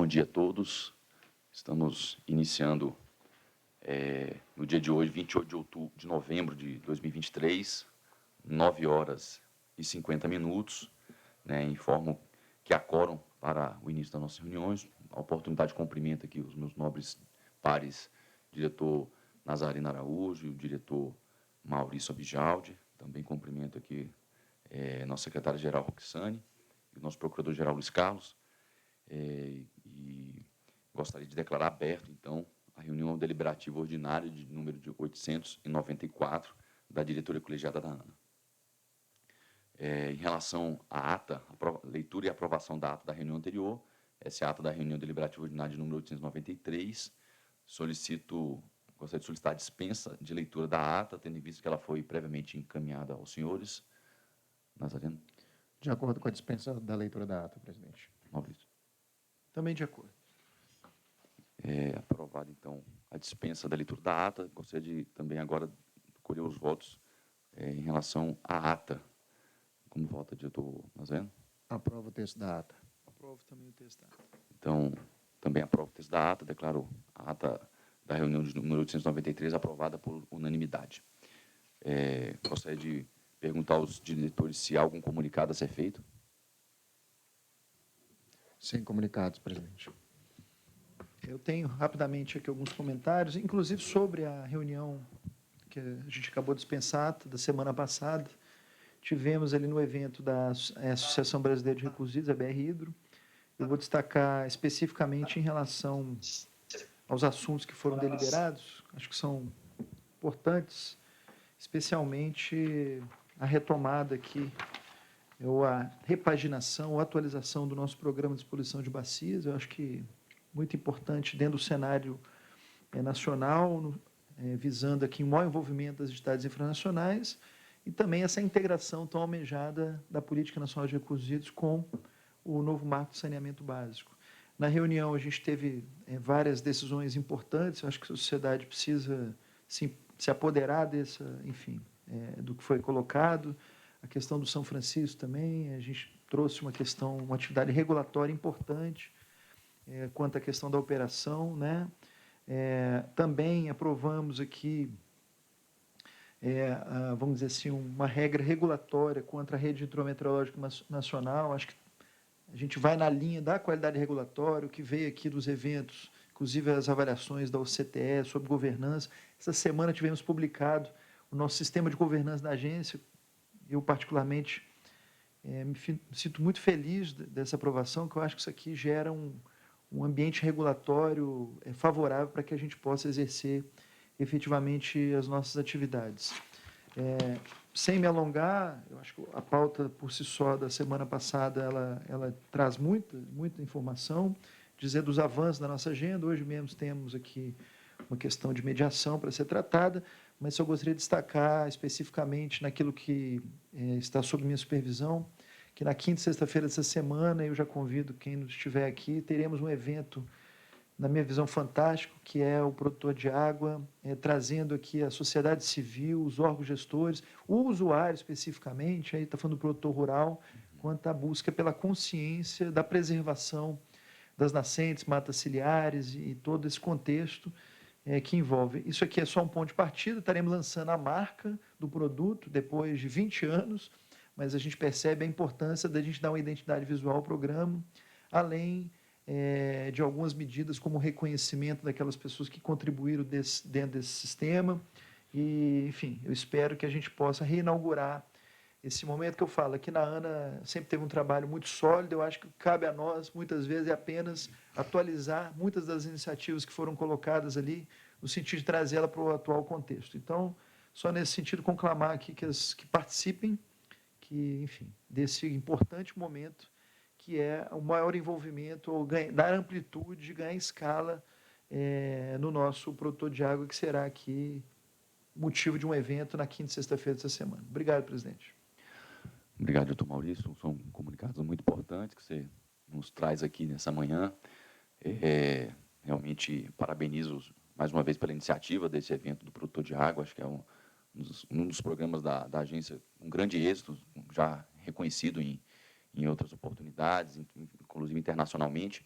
bom dia a todos. Estamos iniciando no dia de hoje, 28 de novembro de 2023, 9h50. Informo que há quórum para o início das nossas reuniões. A oportunidade de cumprimento aqui os meus nobres pares, diretor Nazareno Araújo e o diretor Maurício Abijaldi. Também cumprimento aqui nossa secretária-geral Roxane e o nosso procurador-geral Luiz Carlos. E gostaria de declarar aberto, então, a reunião deliberativa ordinária de número de 894 da diretoria colegiada da ANA. Em relação à ata, leitura e aprovação da ata da reunião anterior, essa é a ata da reunião deliberativa ordinária de número 893, gostaria de solicitar a dispensa de leitura da ata, tendo em vista que ela foi previamente encaminhada aos senhores. Nazareno? De acordo com a dispensa da leitura da ata, presidente. Maurício. Também de acordo. Aprovada, então, a dispensa da leitura da ata. Gostaria de também agora colher os votos em relação à ata. Como vota, diretor Nazareno? Aprovo o texto da ata. Aprovo também o texto da ata. Então, também aprovo o texto da ata, declaro a ata da reunião de número 893 aprovada por unanimidade. Gostaria de perguntar aos diretores se há algum comunicado a ser feito. Sem comunicados, presidente. Eu tenho rapidamente aqui alguns comentários, inclusive sobre a reunião que a gente acabou de dispensar da semana passada. Tivemos ali no evento da Associação Brasileira de Reclusidos, a BR Hidro. Eu vou destacar especificamente em relação aos assuntos que foram deliberados, acho que são importantes, especialmente a retomada aqui, ou a repaginação, ou atualização do nosso programa de exposição de bacias. Eu acho que muito importante dentro do cenário nacional, visando aqui o maior envolvimento das entidades infranacionais e também essa integração tão almejada da Política Nacional de Recursos Hídricos com o novo marco de saneamento básico. Na reunião, a gente teve várias decisões importantes. Eu acho que a sociedade precisa se apoderar do que foi colocado. A questão do São Francisco também, a gente trouxe uma atividade regulatória importante quanto à questão da operação, né? Também aprovamos aqui, vamos dizer assim, uma regra regulatória contra a rede hidrometeorológica nacional. Acho que a gente vai na linha da qualidade regulatória, o que veio aqui dos eventos, inclusive as avaliações da OCTE sobre governança. Essa semana tivemos publicado o nosso sistema de governança da agência. Eu, particularmente, me sinto muito feliz dessa aprovação, que eu acho que isso aqui gera um ambiente regulatório favorável para que a gente possa exercer efetivamente as nossas atividades. Sem me alongar, eu acho que a pauta por si só da semana passada ela traz muita informação, dizer dos avanços da nossa agenda. Hoje mesmo temos aqui uma questão de mediação para ser tratada, mas eu gostaria de destacar especificamente naquilo que está sob minha supervisão, que na quinta e sexta-feira dessa semana, eu já convido quem nos estiver aqui, teremos um evento, na minha visão, fantástico, que é o produtor de água, trazendo aqui a sociedade civil, os órgãos gestores, o usuário especificamente, aí está falando do produtor rural, quanto à busca pela consciência da preservação das nascentes, matas ciliares e todo esse contexto que envolve. Isso aqui é só um ponto de partida, estaremos lançando a marca do produto depois de 20 anos, mas a gente percebe a importância da gente dar uma identidade visual ao programa, além de algumas medidas como o reconhecimento daquelas pessoas que contribuíram dentro desse sistema. E, enfim, eu espero que a gente possa reinaugurar esse momento que eu falo. Aqui na ANA sempre teve um trabalho muito sólido. Eu acho que cabe a nós, muitas vezes, apenas atualizar muitas das iniciativas que foram colocadas ali, no sentido de trazê-la para o atual contexto. Então, só nesse sentido, conclamar aqui que participem, desse importante momento, que é o maior envolvimento, ou dar amplitude, ganhar escala no nosso produtor de água, que será aqui motivo de um evento na quinta e sexta-feira dessa semana. Obrigado, presidente. Obrigado, doutor Maurício. São comunicados muito importantes que você nos traz aqui nessa manhã. Realmente parabenizo mais uma vez pela iniciativa desse evento do produtor de água. Acho que é um dos programas da agência, um grande êxito, já reconhecido em outras oportunidades, inclusive internacionalmente.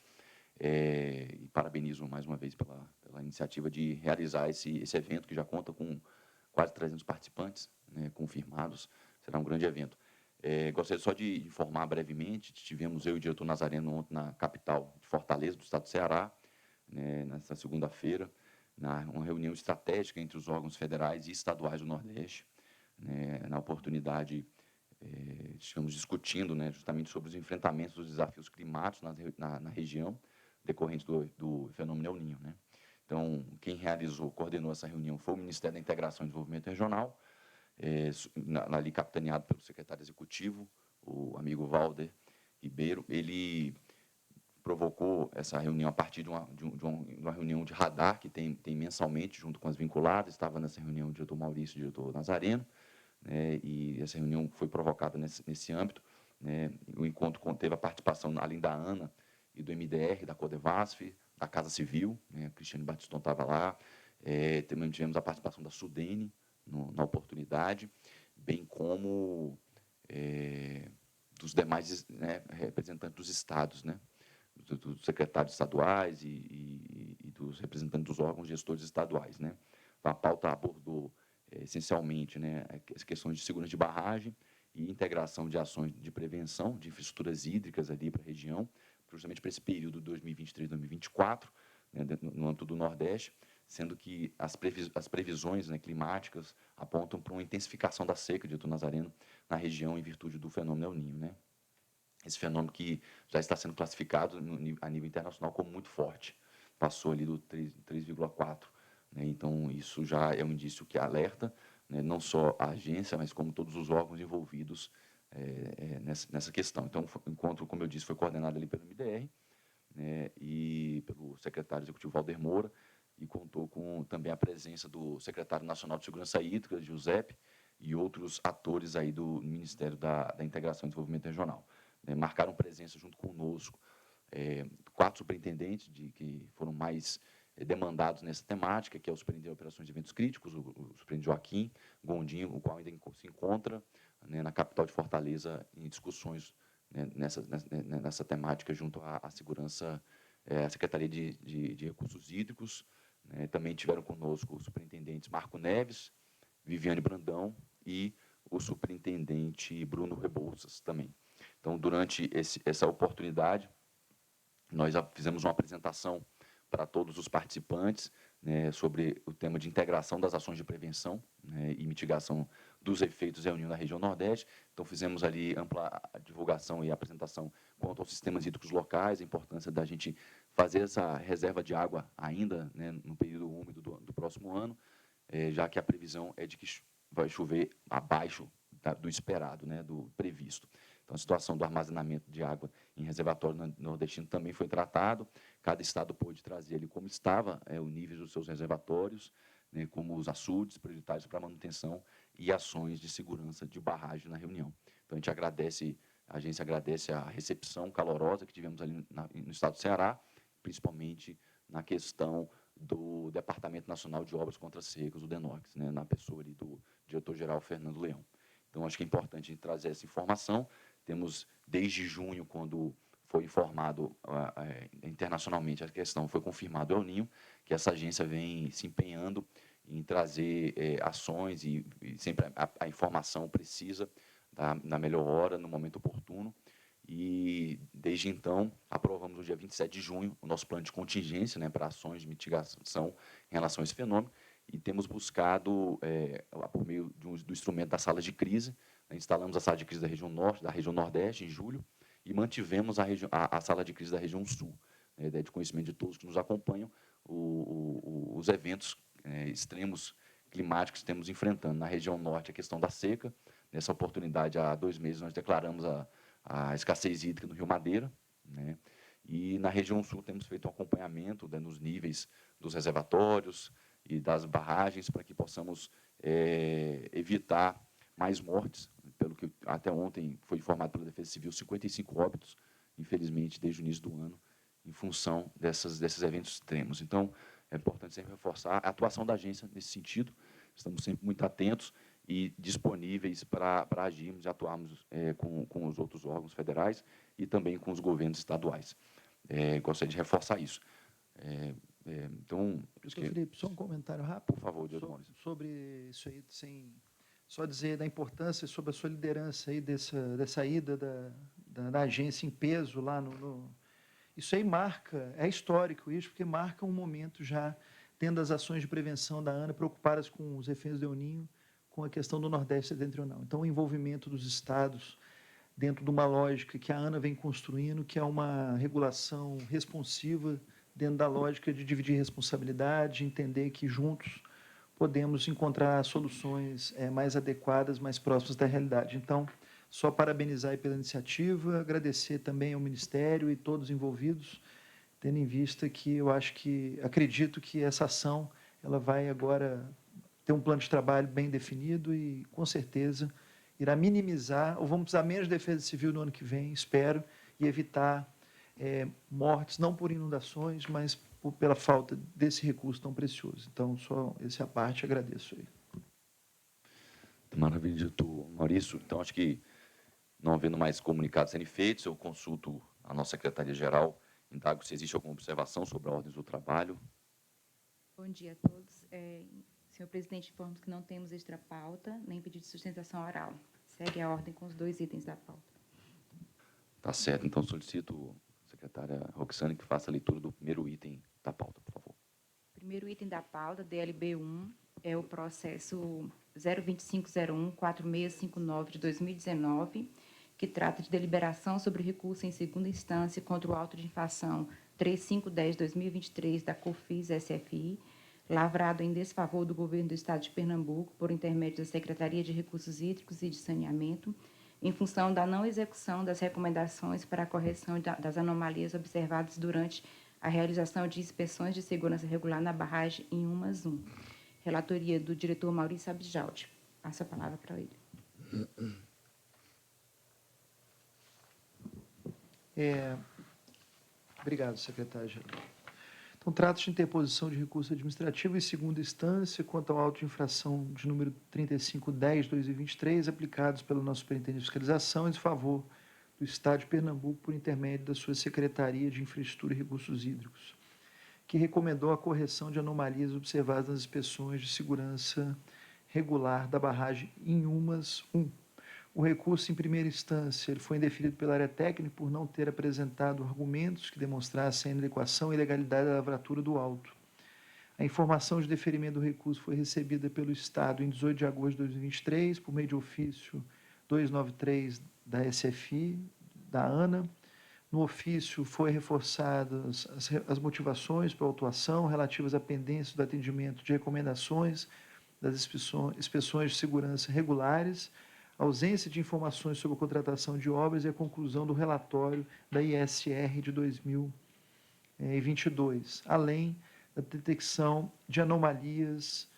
E parabenizo mais uma vez pela iniciativa de realizar esse evento, que já conta com quase 300 participantes, né, confirmados. Será um grande evento. Gostaria só de informar brevemente, tivemos eu e o diretor Nazareno ontem na capital de Fortaleza, do estado do Ceará, né, nesta segunda-feira, uma reunião estratégica entre os órgãos federais e estaduais do Nordeste. Né, na oportunidade, estivemos discutindo, né, justamente sobre os enfrentamentos dos desafios climáticos na região, decorrentes do fenômeno El Niño, né? Então, quem coordenou essa reunião foi o Ministério da Integração e Desenvolvimento Regional, ali capitaneado pelo secretário executivo, o amigo Valder Ribeiro. Ele provocou essa reunião a partir de uma reunião de radar que tem mensalmente, junto com as vinculadas. Estava nessa reunião o diretor Maurício e o diretor Nazareno, né, e essa reunião foi provocada nesse âmbito. Né, o encontro teve a participação, além da ANA e do MDR, da Codevasf, da Casa Civil, né, Cristiane Batiston estava lá, também tivemos a participação da Sudene na oportunidade, bem como dos demais, né, representantes dos estados, né, dos secretários estaduais e dos representantes dos órgãos gestores estaduais, né. A pauta abordou essencialmente, né, as questões de segurança de barragem e integração de ações de prevenção de infraestruturas hídricas ali para a região, justamente para esse período 2023-2024, né, no âmbito do Nordeste, sendo que as previsões, né, climáticas apontam para uma intensificação da seca de Nazareno na região em virtude do fenômeno El Niño, né? Esse fenômeno que já está sendo classificado a nível internacional como muito forte, passou ali do 3,4, né? Então, isso já é um indício que alerta, né, não só a agência, mas como todos os órgãos envolvidos nessa questão. Então, o encontro, como eu disse, foi coordenado ali pelo MDR, né, e pelo secretário executivo Valder Moura, e contou com também a presença do secretário nacional de Segurança Hídrica, Giuseppe, e outros atores aí do Ministério da Integração e Desenvolvimento Regional. Marcaram presença junto conosco 4 superintendentes que foram mais demandados nessa temática, que é o superintendente de operações de eventos críticos, o superintendente Joaquim Gondim, o qual ainda se encontra, né, na capital de Fortaleza em discussões, né, nessa temática junto à segurança, à Secretaria de Recursos Hídricos. Né. Também tiveram conosco os superintendentes Marco Neves, Viviane Brandão e o superintendente Bruno Rebouças também. Então, durante essa oportunidade, nós fizemos uma apresentação para todos os participantes, né, sobre o tema de integração das ações de prevenção, né, e mitigação dos efeitos El Niño na região Nordeste. Então, fizemos ali ampla divulgação e apresentação quanto aos sistemas hídricos locais, a importância da gente fazer essa reserva de água ainda, né, no período úmido do próximo ano, já que a previsão é de que vai chover abaixo do esperado, né, do previsto. Então, a situação do armazenamento de água em reservatório nordestino também foi tratado. Cada estado pôde trazer ali como estava o nível dos seus reservatórios, né, como os açudes prioritários para manutenção e ações de segurança de barragem na reunião. Então, a agência agradece a recepção calorosa que tivemos ali no estado do Ceará, principalmente na questão do Departamento Nacional de Obras contra Secas, o DENOX, né, na pessoa ali do diretor-geral Fernando Leão. Então, acho que é importante a gente trazer essa informação. Temos, desde junho, quando foi informado internacionalmente a questão, foi confirmado El Niño, que essa agência vem se empenhando em trazer ações e sempre a informação precisa, na melhor hora, no momento oportuno. E, desde então, aprovamos no dia 27 de junho o nosso plano de contingência, né, para ações de mitigação em relação a esse fenômeno, e temos buscado, por meio do instrumento da sala de crise, né, instalamos a sala de crise da região Norte, da região Nordeste, em julho, e mantivemos a sala de crise da região Sul, né, de conhecimento de todos que nos acompanham, os eventos extremos climáticos que estamos enfrentando. Na região Norte, a questão da seca. Nessa oportunidade, há 2 meses, nós declaramos a escassez hídrica no Rio Madeira, né? E na região Sul temos feito um acompanhamento, né, nos níveis dos reservatórios e das barragens, para que possamos evitar mais mortes. Pelo que até ontem foi informado pela Defesa Civil, 55 óbitos, infelizmente, desde o início do ano, em função desses eventos extremos. Então, é importante sempre reforçar a atuação da agência nesse sentido. Estamos sempre muito atentos e disponíveis para agirmos e atuarmos com os outros órgãos federais e também com os governos estaduais. Gostaria de reforçar isso. Então, acho Doutor que, Felipe, só um comentário rápido. por favor, diretor Maurício. Sobre isso aí, só dizer da importância sobre a sua liderança aí dessa ida da agência em peso lá isso aí marca, é histórico isso, porque marca um momento já tendo as ações de prevenção da ANA preocupadas com os efeitos do El Niño, com a questão do Nordeste setentrional. Então, o envolvimento dos estados dentro de uma lógica que a ANA vem construindo, que é uma regulação responsiva dentro da lógica de dividir responsabilidade, entender que juntos podemos encontrar soluções mais adequadas, mais próximas da realidade. Então, só parabenizar aí pela iniciativa, agradecer também ao Ministério e todos os envolvidos, tendo em vista que acredito que essa ação ela vai agora ter um plano de trabalho bem definido e, com certeza, irá minimizar, ou vamos precisar menos de defesa civil no ano que vem, espero, e evitar mortes, não por inundações, mas pela falta desse recurso tão precioso. Então, só essa parte, agradeço aí. Maravilha, diretor Maurício. Então, acho que, não havendo mais comunicados sendo feitos, eu consulto a nossa secretaria-geral, indago se existe alguma observação sobre a ordem do trabalho. Bom dia a todos. Senhor presidente, informo que não temos extra pauta, nem pedido de sustentação oral. Segue a ordem com os 2 itens da pauta. Tá certo. Então, solicito, secretária Roxane, que faça a leitura do primeiro item da pauta, por favor. Primeiro item da pauta, DLB1, é o processo 02501-4659 de 2019, que trata de deliberação sobre recurso em segunda instância contra o auto de infração 3510-2023 da COFIS-SFI, lavrado em desfavor do Governo do Estado de Pernambuco por intermédio da Secretaria de Recursos Hídricos e de Saneamento, em função da não execução das recomendações para a correção das anomalias observadas durante a realização de inspeções de segurança regular na barragem em Umas 1. Relatoria do diretor Maurício Abjaldi. Passo a palavra para ele. Obrigado, secretário-geral. Então, trata-se de interposição de recurso administrativo em segunda instância quanto ao auto de infração de número 3510-2023, aplicados pela nossa Superintendência de Fiscalização em desfavor do Estado de Pernambuco por intermédio da sua Secretaria de Infraestrutura e Recursos Hídricos, que recomendou a correção de anomalias observadas nas inspeções de segurança regular da barragem em Umas 1. O recurso, em primeira instância, ele foi indeferido pela área técnica por não ter apresentado argumentos que demonstrassem a inadequação e ilegalidade da lavratura do auto. A informação de deferimento do recurso foi recebida pelo Estado em 18 de agosto de 2023, por meio de ofício 293 da SFI, da ANA. No ofício foi reforçadas as motivações para a autuação relativas à pendência do atendimento de recomendações das inspeções de segurança regulares, ausência de informações sobre a contratação de obras e a conclusão do relatório da ISR de 2022, além da detecção de anomalias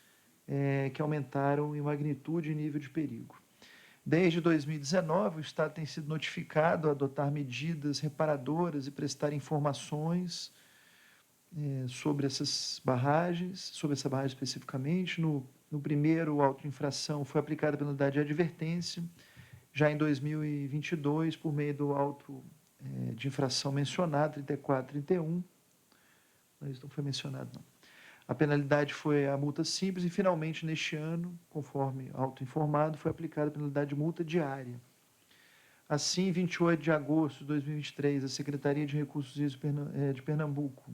que aumentaram em magnitude e nível de perigo. Desde 2019, o Estado tem sido notificado a adotar medidas reparadoras e prestar informações sobre essas barragens, sobre essa barragem especificamente. No primeiro auto de infração foi aplicada a penalidade de advertência, já em 2022, por meio do auto de infração mencionado, 3431, mas não foi mencionado, não. A penalidade foi a multa simples e, finalmente, neste ano, conforme auto-informado, foi aplicada a penalidade de multa diária. Assim, em 28 de agosto de 2023, a Secretaria de Recursos Hídricos de Pernambuco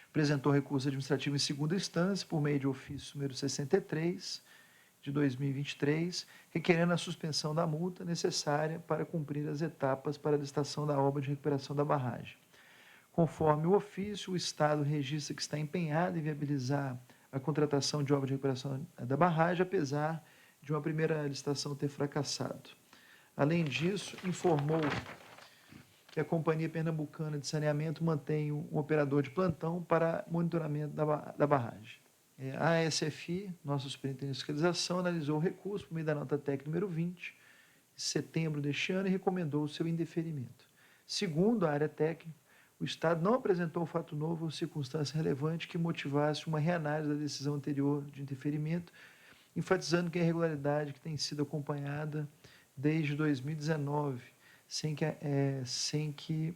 apresentou recurso administrativo em segunda instância, por meio de ofício número 63, de 2023, requerendo a suspensão da multa necessária para cumprir as etapas para a licitação da obra de recuperação da barragem. Conforme o ofício, o Estado registra que está empenhado em viabilizar a contratação de obra de recuperação da barragem, apesar de uma primeira licitação ter fracassado. Além disso, informou que a Companhia Pernambucana de Saneamento mantém um operador de plantão para monitoramento da barragem. A SFI, nossa Superintendência de Fiscalização, analisou o recurso por meio da nota técnica número 20, de setembro deste ano, e recomendou o seu indeferimento. Segundo a área técnica, o Estado não apresentou fato novo ou circunstância relevante que motivasse uma reanálise da decisão anterior de indeferimento, enfatizando que a irregularidade que tem sido acompanhada desde 2019, sem que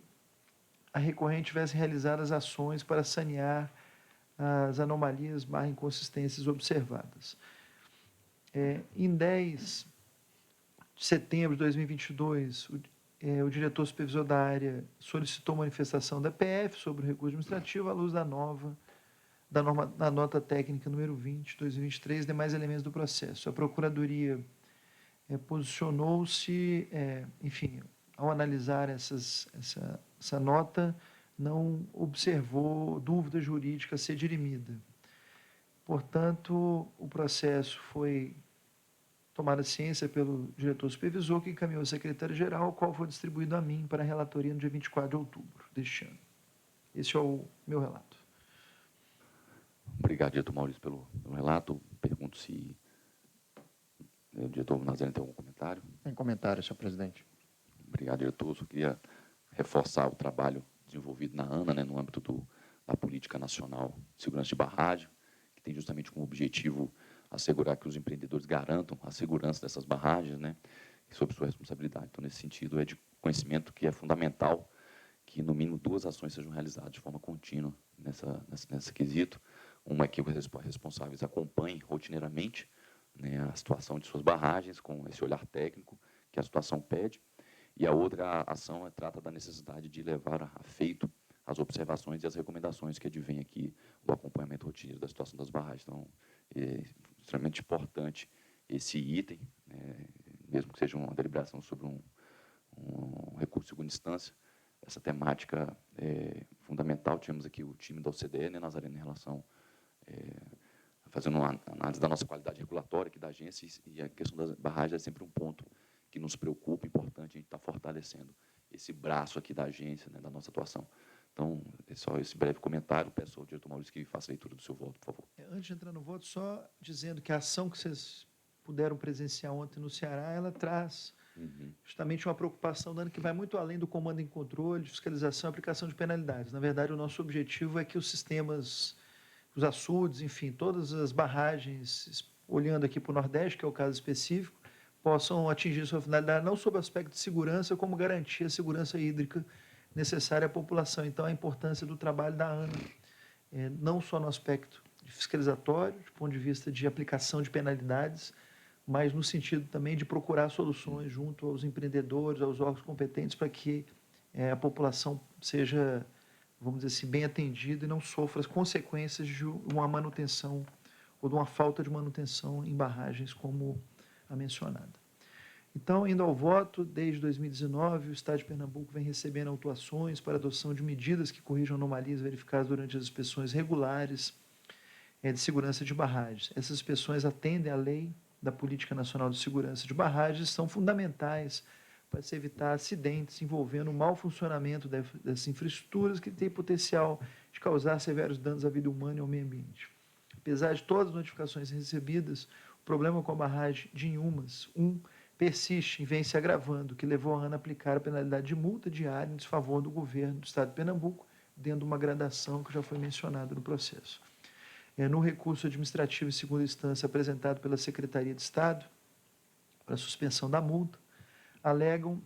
a recorrente tivesse realizado as ações para sanear as anomalias / inconsistências observadas. Em 10 de setembro de 2022, o diretor supervisor da área solicitou manifestação da PF sobre o recurso administrativo à luz da nota técnica número 20, 2023, e demais elementos do processo. A Procuradoria posicionou-se, enfim, ao analisar essa nota, não observou dúvida jurídica a ser dirimida. Portanto, o processo foi tomada ciência pelo diretor supervisor, que encaminhou à secretária-geral, o qual foi distribuído a mim para a relatoria no dia 24 de outubro deste ano. Esse é o meu relato. Obrigado, diretor Maurício, pelo relato. Pergunto se o diretor Nazareno tem algum comentário. Sem comentário, senhor presidente. Obrigado, diretor. Só queria reforçar o trabalho desenvolvido na ANA, né, no âmbito da Política Nacional de Segurança de Barragem, que tem justamente como objetivo assegurar que os empreendedores garantam a segurança dessas barragens, né, sob sua responsabilidade. Então, nesse sentido, é de conhecimento que é fundamental que, no mínimo, 2 ações sejam realizadas de forma contínua nesse quesito. Uma é que os responsáveis acompanhem rotineiramente, né, a situação de suas barragens, com esse olhar técnico que a situação pede, e a outra ação trata da necessidade de levar a feito as observações e as recomendações que advêm aqui do acompanhamento rotineiro da situação das barragens. Então, é extremamente importante esse item, né, mesmo que seja uma deliberação sobre um recurso de segunda instância. Essa temática é fundamental. Tivemos aqui o time da OCDE, né, Nazareno, em relação fazendo uma análise da nossa qualidade regulatória aqui da agência, e a questão das barragens é sempre um ponto que nos preocupa, importante a gente estar fortalecendo esse braço aqui da agência, né, da nossa atuação. Então, é só esse breve comentário. Peço ao diretor Maurício que faça a leitura do seu voto, por favor. Antes de entrar no voto, só dizendo que a ação que vocês puderam presenciar ontem no Ceará, ela traz justamente uma preocupação, dando que vai muito além do comando em controle, fiscalização e aplicação de penalidades. Na verdade, o nosso objetivo é que os sistemas, os açudes, enfim, todas as barragens, olhando aqui para o Nordeste, que é o caso específico, possam atingir sua finalidade, não sob o aspecto de segurança, como garantir a segurança hídrica necessária à população. Então, a importância do trabalho da ANA, não só no aspecto fiscalizatório, do ponto de vista de aplicação de penalidades, mas no sentido também de procurar soluções junto aos empreendedores, aos órgãos competentes, para que a população seja, vamos dizer assim, bem atendida e não sofra as consequências de uma manutenção ou de uma falta de manutenção em barragens como a mencionada. Então, indo ao voto, desde 2019, o Estado de Pernambuco vem recebendo autuações para adoção de medidas que corrijam anomalias verificadas durante as inspeções regulares de segurança de barragens. Essas inspeções atendem à lei da Política Nacional de Segurança de Barragens, são fundamentais para se evitar acidentes envolvendo o mau funcionamento dessas infraestruturas, que tem potencial de causar severos danos à vida humana e ao meio ambiente. Apesar de todas as notificações recebidas, o problema com a barragem de Inhumas 1 persiste e vem se agravando, que levou a ANA a aplicar a penalidade de multa diária em desfavor do governo do Estado de Pernambuco, dentro de uma gradação que já foi mencionada no processo. No recurso administrativo em segunda instância apresentado pela Secretaria de Estado para suspensão da multa, alegam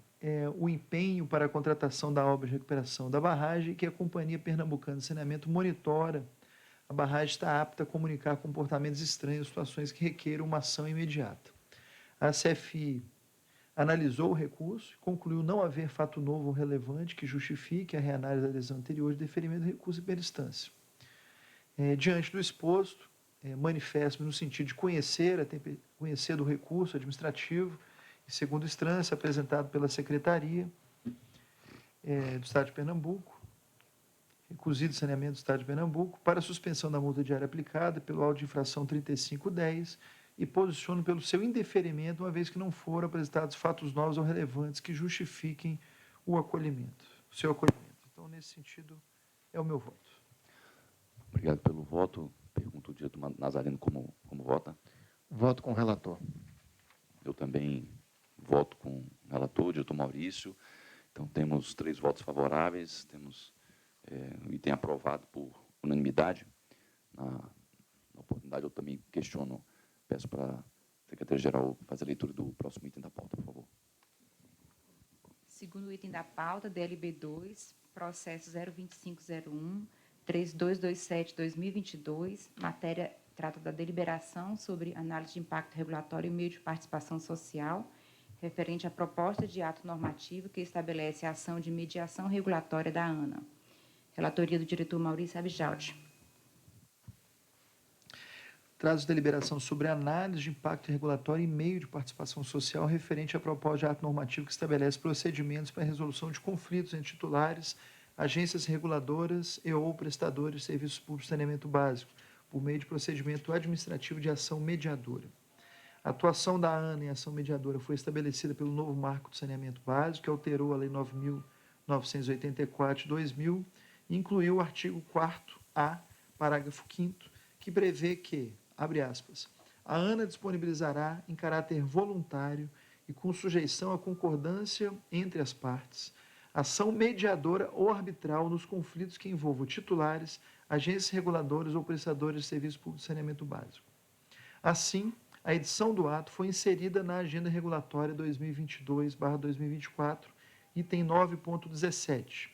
o empenho para a contratação da obra de recuperação da barragem, que a Companhia Pernambucana de Saneamento monitora a barragem está apta a comunicar comportamentos estranhos, situações que requeram uma ação imediata. A CFI analisou o recurso e concluiu não haver fato novo ou relevante que justifique a reanálise da decisão anterior de deferimento do recurso em primeira instância. Diante do exposto, manifesto-me no sentido de conhecer do recurso administrativo em segunda instância apresentado pela Secretaria do Estado de Pernambuco, recusido de saneamento do Estado de Pernambuco, para a suspensão da multa diária aplicada pelo auto de infração 3510 e posiciono pelo seu indeferimento, uma vez que não foram apresentados fatos novos ou relevantes que justifiquem o seu acolhimento. Então, nesse sentido, é o meu voto. Obrigado pelo voto. Pergunto ao diretor Nazareno como vota. Voto com o relator. Eu também voto com o relator, diretor Maurício. Então, temos 3 votos favoráveis, temos o item aprovado por unanimidade. Na oportunidade, eu também questiono, peço para a secretária-geral fazer a leitura do próximo item da pauta, por favor. Segundo item da pauta, DLB 2, processo 02501, 3227-2022, matéria trata da deliberação sobre análise de impacto regulatório e meio de participação social, referente à proposta de ato normativo que estabelece a ação de mediação regulatória da ANA. Relatoria do diretor Maurício Abjaldi. Traz deliberação sobre análise de impacto regulatório e meio de participação social referente à proposta de ato normativo que estabelece procedimentos para a resolução de conflitos entre titulares, agências reguladoras e ou prestadores de serviços públicos de saneamento básico, por meio de procedimento administrativo de ação mediadora. A atuação da ANA em ação mediadora foi estabelecida pelo novo Marco de Saneamento Básico, que alterou a Lei 9.984 de 2000 e incluiu o artigo 4º-A, parágrafo 5º, que prevê que, abre aspas, a ANA disponibilizará, em caráter voluntário e com sujeição à concordância entre as partes, ação mediadora ou arbitral nos conflitos que envolvam titulares, agências reguladoras ou prestadores de serviço público de saneamento básico. Assim, a edição do ato foi inserida na Agenda Regulatória 2022/2024, item 9.17,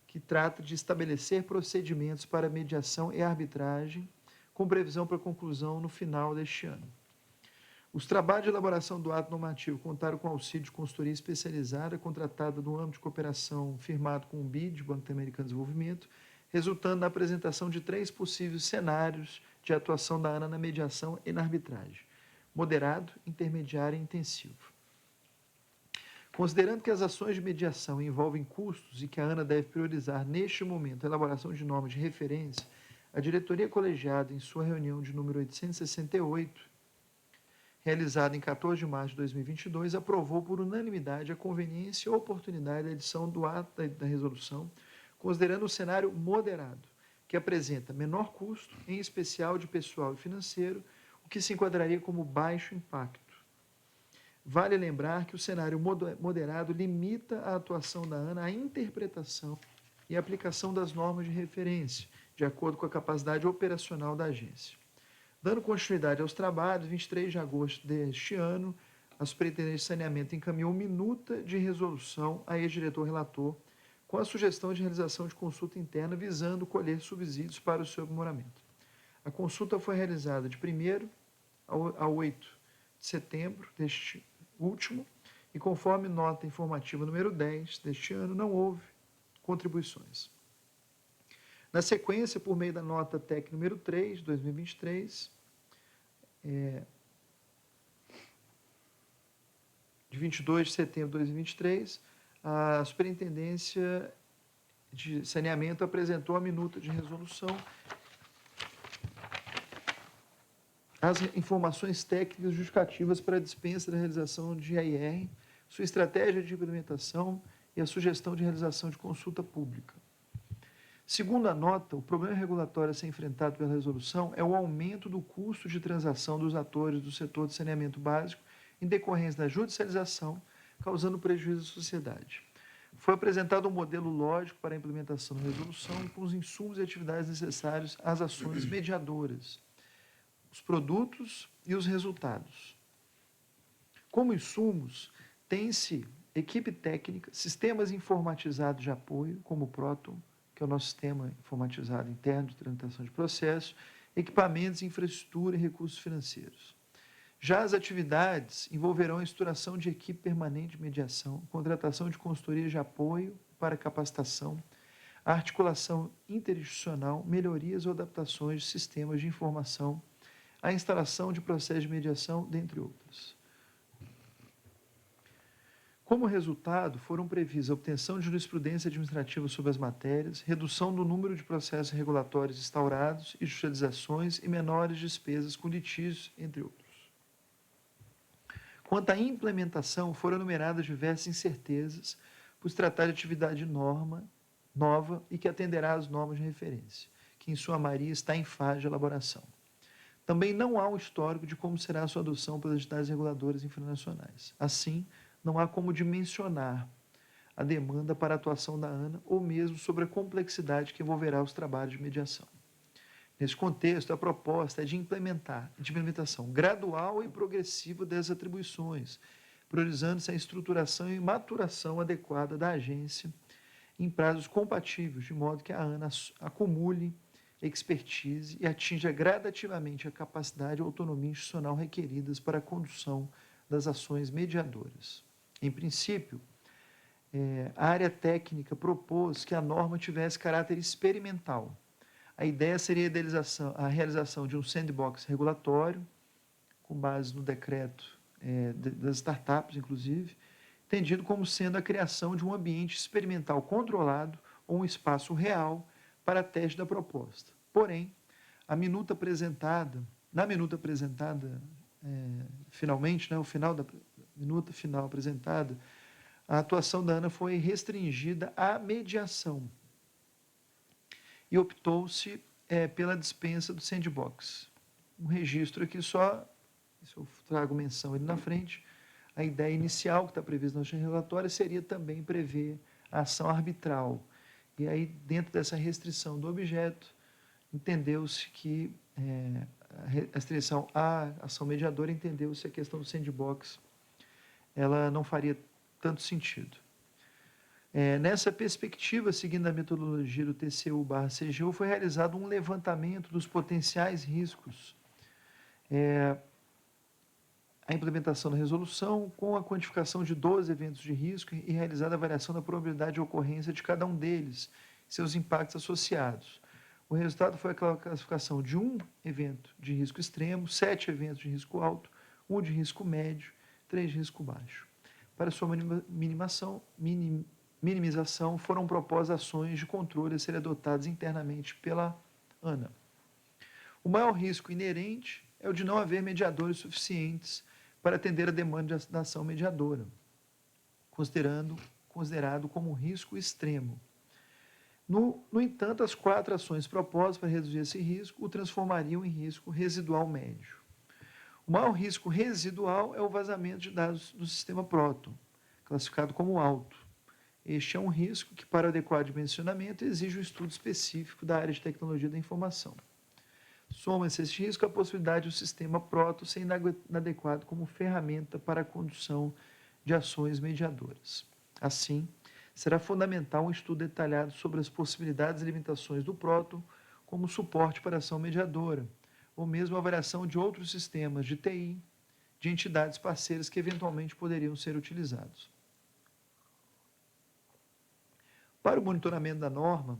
que trata de estabelecer procedimentos para mediação e arbitragem, com previsão para conclusão no final deste ano. Os trabalhos de elaboração do ato normativo contaram com auxílio de consultoria especializada contratada no âmbito de cooperação firmado com o BID, Banco Interamericano de Desenvolvimento, resultando na apresentação de 3 possíveis cenários de atuação da ANA na mediação e na arbitragem: moderado, intermediário e intensivo. Considerando que as ações de mediação envolvem custos e que a ANA deve priorizar, neste momento, a elaboração de normas de referência, a diretoria colegiada, em sua reunião de número 868, realizada em 14 de março de 2022, aprovou por unanimidade a conveniência e oportunidade da edição do ato da resolução, considerando o cenário moderado, que apresenta menor custo, em especial de pessoal e financeiro, o que se enquadraria como baixo impacto. Vale lembrar que o cenário moderado limita a atuação da ANA à interpretação e aplicação das normas de referência, de acordo com a capacidade operacional da agência. Dando continuidade aos trabalhos, 23 de agosto deste ano, a Superintendência de Saneamento encaminhou minuta de resolução a ex-diretor relator, com a sugestão de realização de consulta interna visando colher subsídios para o seu aprimoramento. A consulta foi realizada de 1º a 8 de setembro deste último e, conforme nota informativa número 10 deste ano, não houve contribuições. Na sequência, por meio da nota técnica número 3, de 2023, de 22 de setembro de 2023, a Superintendência de Saneamento apresentou a minuta de resolução, as informações técnicas justificativas para a dispensa da realização de AIR, sua estratégia de implementação e a sugestão de realização de consulta pública. Segundo a nota, o problema regulatório a ser enfrentado pela resolução é o aumento do custo de transação dos atores do setor de saneamento básico em decorrência da judicialização, causando prejuízo à sociedade. Foi apresentado um modelo lógico para a implementação da resolução com os insumos e atividades necessários às ações mediadoras, os produtos e os resultados. Como insumos, tem-se equipe técnica, sistemas informatizados de apoio, como o Proton, que é o nosso sistema informatizado interno de tramitação de processo, equipamentos, infraestrutura e recursos financeiros. Já as atividades envolverão a estruturação de equipe permanente de mediação, contratação de consultoria de apoio para capacitação, a articulação interinstitucional, melhorias ou adaptações de sistemas de informação, a instalação de processos de mediação, dentre outras. Como resultado, foram previstas a obtenção de jurisprudência administrativa sobre as matérias, redução do número de processos regulatórios instaurados e judicializações e menores despesas com litígios, entre outros. Quanto à implementação, foram enumeradas diversas incertezas, por se tratar de atividade nova e que atenderá às normas de referência, que em sua maioria está em fase de elaboração. Também não há um histórico de como será a sua adoção pelas entidades reguladoras internacionais. Assim, não há como dimensionar a demanda para a atuação da ANA ou mesmo sobre a complexidade que envolverá os trabalhos de mediação. Nesse contexto, a proposta é de implementação gradual e progressiva das atribuições, priorizando-se a estruturação e maturação adequada da agência em prazos compatíveis, de modo que a ANA acumule expertise e atinja gradativamente a capacidade e autonomia institucional requeridas para a condução das ações mediadoras. Em princípio, a área técnica propôs que a norma tivesse caráter experimental. A ideia seria a realização de um sandbox regulatório, com base no decreto das startups, inclusive, entendido como sendo a criação de um ambiente experimental controlado ou um espaço real para teste da proposta. Porém, na minuta apresentada, finalmente, o final da minuta final apresentada, a atuação da ANA foi restringida à mediação e optou-se pela dispensa do sandbox. Um registro aqui só, se eu trago menção ali na frente, a ideia inicial que está prevista na nossa relatória seria também prever a ação arbitral. E aí, dentro dessa restrição do objeto, entendeu-se que a restrição à ação mediadora, entendeu-se a questão do sandbox, ela não faria tanto sentido. Nessa perspectiva, seguindo a metodologia do TCU/CGU, foi realizado um levantamento dos potenciais riscos, a implementação da resolução, com a quantificação de 12 eventos de risco e realizada a avaliação da probabilidade de ocorrência de cada um deles, seus impactos associados. O resultado foi a classificação de 1 evento de risco extremo, 7 eventos de risco alto, 1 de risco médio, 3 de risco baixo. Para sua minimização, foram propostas ações de controle a serem adotadas internamente pela ANA. O maior risco inerente é o de não haver mediadores suficientes para atender a demanda da ação mediadora, considerado como um risco extremo. No entanto, as 4 ações propostas para reduzir esse risco o transformariam em risco residual médio. O maior risco residual é o vazamento de dados do sistema Proton, classificado como alto. Este é um risco que, para o adequado dimensionamento, exige um estudo específico da área de tecnologia da informação. Soma-se esse risco a possibilidade do sistema Proton ser inadequado como ferramenta para a condução de ações mediadoras. Assim, será fundamental um estudo detalhado sobre as possibilidades e limitações do Proton como suporte para a ação mediadora, ou mesmo a avaliação de outros sistemas de TI, de entidades parceiras que eventualmente poderiam ser utilizados. Para o monitoramento da norma,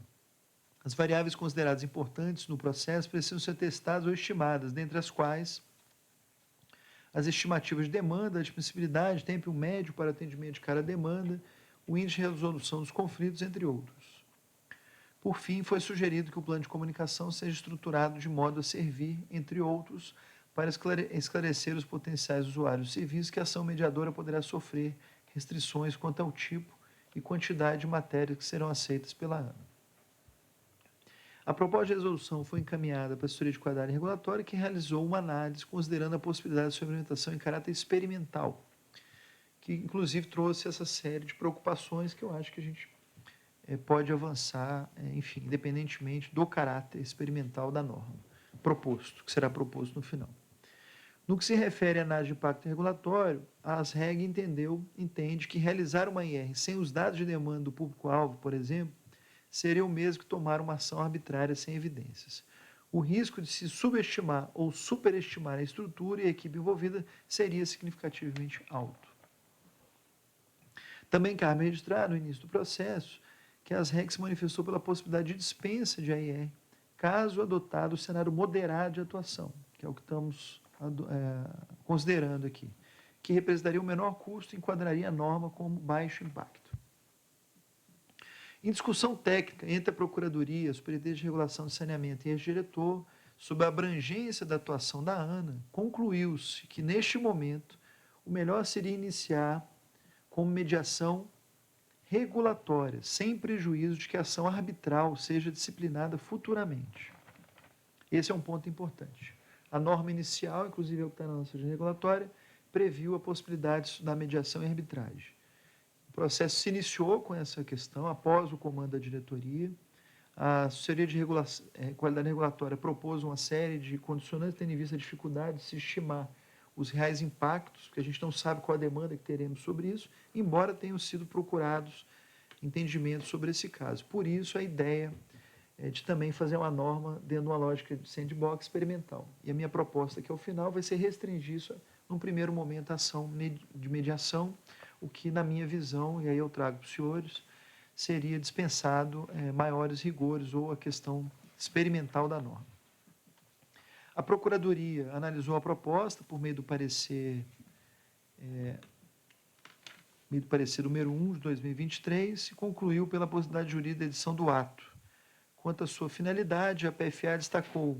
as variáveis consideradas importantes no processo precisam ser testadas ou estimadas, dentre as quais as estimativas de demanda, a admissibilidade, tempo médio para atendimento de cada demanda, o índice de resolução dos conflitos, entre outros. Por fim, foi sugerido que o plano de comunicação seja estruturado de modo a servir, entre outros, para esclarecer os potenciais usuários civis que a ação mediadora poderá sofrer restrições quanto ao tipo e quantidade de matérias que serão aceitas pela ANA. A proposta de resolução foi encaminhada para a Assessoria de Qualidade Regulatória, que realizou uma análise considerando a possibilidade de sua implementação em caráter experimental, que inclusive trouxe essa série de preocupações que eu acho que a gente pode avançar, enfim, independentemente do caráter experimental da norma que será proposto no final. No que se refere à análise de impacto regulatório, a ASREG entende que realizar uma IR sem os dados de demanda do público-alvo, por exemplo, seria o mesmo que tomar uma ação arbitrária sem evidências. O risco de se subestimar ou superestimar a estrutura e a equipe envolvida seria significativamente alto. Também cabe registrar, no início do processo, que a ASREG se manifestou pela possibilidade de dispensa de AIR, caso adotado o cenário moderado de atuação, que é o que estamos considerando aqui, que representaria o menor custo e enquadraria a norma como baixo impacto. Em discussão técnica entre a Procuradoria, a Superintendência de Regulação de Saneamento e o diretor, sobre a abrangência da atuação da ANA, concluiu-se que, neste momento, o melhor seria iniciar como mediação regulatória, sem prejuízo de que a ação arbitral seja disciplinada futuramente. Esse é um ponto importante. A norma inicial, inclusive é o que está na nossa regulatória, previu a possibilidade da mediação e arbitragem. O processo se iniciou com essa questão após o comando da diretoria. A Assessoria de Qualidade Regulatória propôs uma série de condicionantes, tendo em vista a dificuldade de se estimar os reais impactos, porque a gente não sabe qual a demanda que teremos sobre isso, embora tenham sido procurados entendimento sobre esse caso. Por isso, a ideia é de também fazer uma norma dentro de uma lógica de sandbox experimental. E a minha proposta aqui ao final vai ser restringir isso, num primeiro momento, a ação de mediação, o que, na minha visão, e aí eu trago para os senhores, seria dispensado maiores rigores ou a questão experimental da norma. A Procuradoria analisou a proposta por meio do parecer número 1 de 2023 e concluiu pela possibilidade jurídica da edição do ato. Quanto à sua finalidade, a PFA destacou